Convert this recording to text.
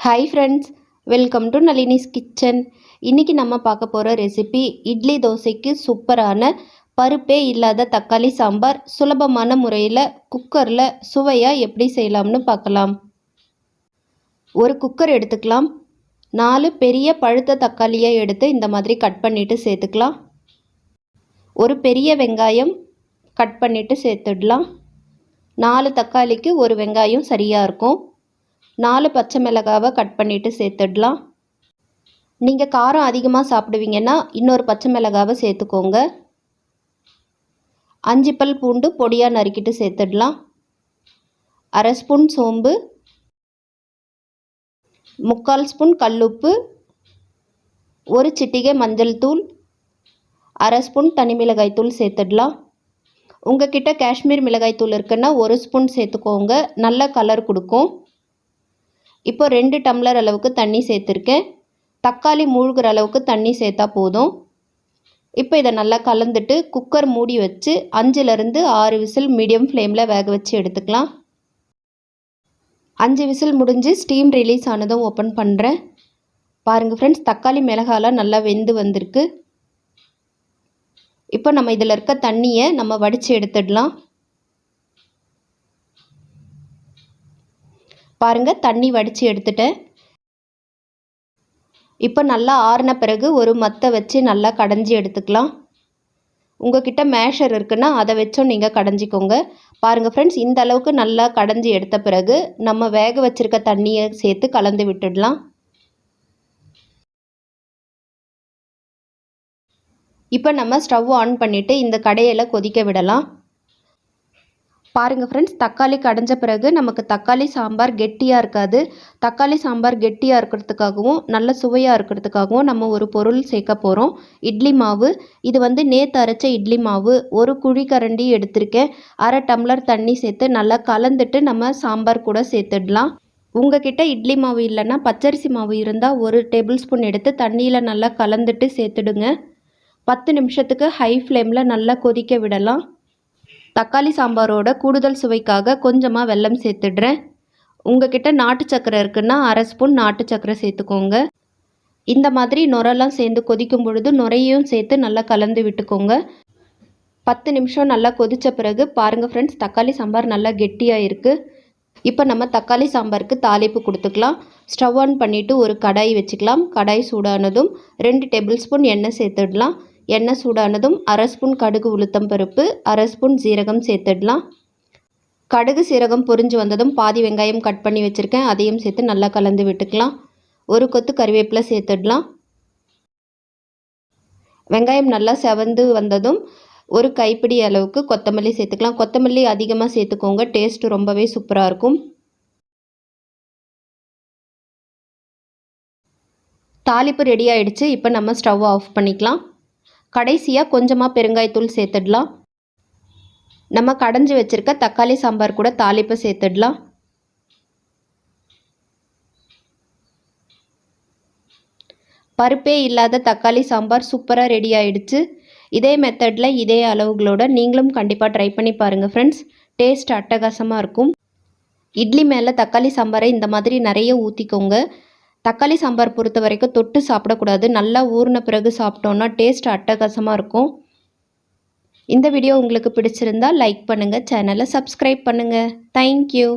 Hi friends, welcome to Nalini's kitchen. இன்றைக்கி நம்ம பார்க்க போகிற ரெசிபி இட்லி தோசைக்கு சூப்பரான பருப்பே இல்லாத தக்காளி சாம்பார் சுலபமான முறையில் குக்கரில் சுவையாக எப்படி செய்யலாம்னு பார்க்கலாம். ஒரு குக்கர் எடுத்துக்கலாம். 4 பெரிய பழுத்த தக்காளியை எடுத்து இந்த மாதிரி கட் பண்ணிவிட்டு சேர்த்துக்கலாம். ஒரு பெரிய வெங்காயம் கட் பண்ணிவிட்டு சேர்த்துடலாம். 4 தக்காளிக்கு ஒரு வெங்காயம் சரியாக இருக்கும். 4 பச்சை மிளகாவை கட் பண்ணிவிட்டு சேர்த்துடலாம். நீங்கள் காரம் அதிகமாக சாப்பிடுவீங்கன்னா இன்னொரு பச்சை மிளகாவை சேர்த்துக்கோங்க. 5 பல் பூண்டு பொடியாக நறுக்கிட்டு சேர்த்துடலாம். 1/2 ஸ்பூன் சோம்பு, 3/4 ஸ்பூன் கல்லுப்பு, 1 சிட்டிகை மஞ்சள் தூள், 1/2 ஸ்பூன் தனி மிளகாய் தூள் சேர்த்துடலாம். உங்கள் கிட்ட காஷ்மீர் மிளகாய் தூள் இருக்குன்னா 1 ஸ்பூன் சேர்த்துக்கோங்க, நல்ல கலர் கொடுக்கும். இப்போ 2 டம்ளர் அளவுக்கு தண்ணி சேர்த்துருக்கேன். தக்காளி மூழ்கிற அளவுக்கு தண்ணி சேர்த்தா போதும். இப்போ இதை நல்லா கலந்துட்டு குக்கர் மூடி வச்சு 5லேருந்து 6 விசில் மீடியம் ஃப்ளேமில் வேக வச்சு எடுத்துக்கலாம். 5 விசில் முடிஞ்சு ஸ்டீம் ரிலீஸ் ஆனதும் ஓப்பன் பண்ணுறேன். பாருங்கள் ஃப்ரெண்ட்ஸ், தக்காளி மிளகாலாம் நல்லா வெந்து வந்திருக்கு. இப்போ நம்ம இதில் இருக்க தண்ணியை நம்ம வடித்து எடுத்துடலாம். பாருங்கள், தண்ணி வடித்து எடுத்துட்டேன். இப்போ நல்லா ஆறின பிறகு ஒரு மத்தை வச்சு நல்லா கடைஞ்சி எடுத்துக்கலாம். உங்ககிட்ட மேஷர் இருக்குன்னா அதை வச்சும் நீங்கள் கடைஞ்சிக்கோங்க. பாருங்கள் ஃப்ரெண்ட்ஸ், இந்த அளவுக்கு நல்லா கடைஞ்சி எடுத்த பிறகு நம்ம வேக வச்சுருக்க தண்ணியை சேர்த்து கலந்து விட்டுடலாம். இப்போ நம்ம ஸ்டவ் ஆன் பண்ணிவிட்டு இந்த கடையில் கொதிக்க விடலாம். பாருங்கள் ஃப்ரெண்ட்ஸ், தக்காளி கடைஞ்ச பிறகு நமக்கு தக்காளி சாம்பார் கெட்டியாக இருக்காது. தக்காளி சாம்பார் கெட்டியாக இருக்கிறதுக்காகவும் நல்ல சுவையாக இருக்கிறதுக்காகவும் நம்ம ஒரு பொருள் சேர்க்க போகிறோம். இட்லி மாவு. இது நேற்று அரைச்ச இட்லி மாவு. ஒரு குழிக்கரண்டி எடுத்திருக்கேன். 1/2 டம்ளர் தண்ணி சேர்த்து நல்லா கலந்துட்டு நம்ம சாம்பார் கூட சேர்த்துடலாம். உங்ககிட்ட இட்லி மாவு இல்லைன்னா பச்சரிசி மாவு இருந்தால் 1 டேபிள் ஸ்பூன் எடுத்து தண்ணியில் நல்லா கலந்துட்டு சேர்த்துடுங்க. 10 நிமிஷத்துக்கு ஹை ஃப்ளேமில் நல்லா கொதிக்க விடலாம். தக்காளி சாம்பாரோட கூடுதல் சுவைக்காக கொஞ்சமாக வெல்லம் சேர்த்துடுறேன். உங்ககிட்ட நாட்டு சக்கரை இருக்குன்னா 1/2 ஸ்பூன் நாட்டு சக்கரை சேர்த்துக்கோங்க. இந்த மாதிரி நுரெல்லாம் சேர்ந்து கொதிக்கும் பொழுது நுரையும் சேர்த்து நல்லா கலந்து விட்டுக்கோங்க. 10 நிமிஷம் நல்லா கொதித்த பிறகு பாருங்கள் ஃப்ரெண்ட்ஸ், தக்காளி சாம்பார் நல்லா கெட்டியாக இருக்குது. இப்போ நம்ம தக்காளி சாம்பாருக்கு தாளிப்பு கொடுத்துக்கலாம். ஸ்டவ் ஆன் பண்ணிவிட்டு ஒரு கடாய் வச்சுக்கலாம். கடாய் சூடானதும் 2 டேபிள் ஸ்பூன் எண்ணெய் சேர்த்துடலாம். எண்ணெய் சூடானதும் 1/2 ஸ்பூன் கடுகு உளுத்தம் பருப்பு, 1/2 ஸ்பூன் சீரகம் சேர்த்துடலாம். கடுகு சீரகம் பொரிஞ்சு வந்ததும் பாதி வெங்காயம் கட் பண்ணி வச்சுருக்கேன், அதையும் சேர்த்து நல்லா கலந்து விட்டுக்கலாம். ஒரு கொத்து கறிவேப்பிலை சேர்த்துடலாம். வெங்காயம் நல்லா செவந்து வந்ததும் ஒரு கைப்பிடி அளவுக்கு கொத்தமல்லி சேர்த்துக்கலாம். கொத்தமல்லி அதிகமாக சேர்த்துக்கோங்க, டேஸ்ட் ரொம்பவே சூப்பராக இருக்கும். தாளிப்பு ரெடி ஆகிடுச்சு. இப்போ நம்ம ஸ்டவ் ஆஃப் பண்ணிக்கலாம். கடைசியாக கொஞ்சமாக பெருங்காயத்தூள் சேர்த்துடலாம். நம்ம கடைஞ்சி வச்சுருக்க தக்காளி சாம்பார் கூட தாளிப்பு சேர்த்துடலாம். பருப்பே இல்லாத தக்காளி சாம்பார் சூப்பராக ரெடி ஆகிடுச்சு. இதே மெத்தடில் இதே அளவுகளோட நீங்களும் கண்டிப்பாக ட்ரை பண்ணி பாருங்கள் ஃப்ரெண்ட்ஸ். டேஸ்ட் அட்டகாசமாக இருக்கும். இட்லி மேலே தக்காளி சாம்பாரை இந்த மாதிரி நிறைய ஊற்றிக்கோங்க. தக்காளி சாம்பார் பொறுத்த வரைக்கும் தொட்டு சாப்பிடக்கூடாது. நல்லா ஊறின பிறகு சாப்பிட்டோன்னா டேஸ்ட் அட்டகாசமாக இருக்கும். இந்த வீடியோ உங்களுக்கு பிடிச்சிருந்தால் லைக் பண்ணுங்கள், சேனலை சப்ஸ்கிரைப் பண்ணுங்கள். தேங்க்யூ.